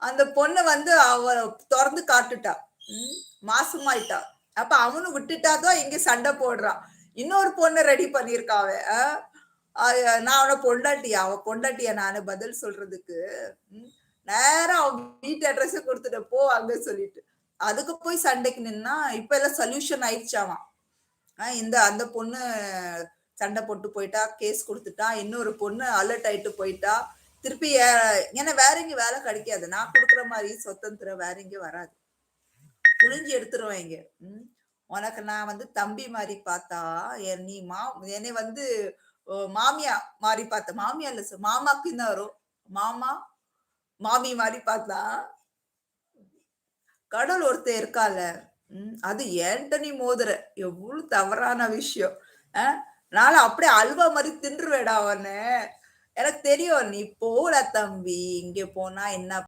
அந்த பொண்ண வந்து அவ தொறந்து காட்டுட்டா. ம். மாசமாயிட்டா. அப்ப அவனும் விட்டுட்டாதான் இங்க சண்டை போடுறான். இன்னொரு பொண்ண ரெடி பண்ணியிருக்கான் அவன். நான் அவன பொண்டாட்டியா? அவ பொண்டாட்டியா நானு பதில் சொல்றதுக்கு? ம். நேரா அவன் வீட்டு அட்ரஸ குடுத்துட்டேன். போ அங்க சொல்லிட்டு. அதுக்கு போய் சண்டைக்கு நின்னா, இப்ப எல்லாம் சொல்யூஷன் ஆயிடுச்சாமா. அந்த பொண்ணு சண்டை போட்டு போயிட்டா, கேஸ் குடுத்துட்டா. இன்னொரு பொண்ணு அலர்ட் ஆயிட்டு போயிட்டா. திருப்பி ஏன்னா வேற எங்கயும் வேலை கிடைக்காது. நான் குடுக்குற மாரி சுதந்திரம் வேற எங்கயும் வராது. புழிஞ்சு எடுத்துருவாய்ங்க. ம். உனக்கு நான் வந்து தம்பி மாரி பார்த்தா, நீ என்னைய வந்து மாமியா மாரி பார்த்த. மாமியா இல்ல மாமாக்கு தான் வரும். மாமா, மாமி மாரி பார்த்தா, கடவுள் ஒருத்தன் இருக்கான்ல. அது ஏன்ட்ட நீ மோதுற. எவ்ளோ தவறான விஷயம். அ நான்லாம் அப்படியே அல்வா மாரி தின்றுவேன்டா அவன. எனக்கு தெரியும். நீ போடா தம்பி. இங்க போனா என்ன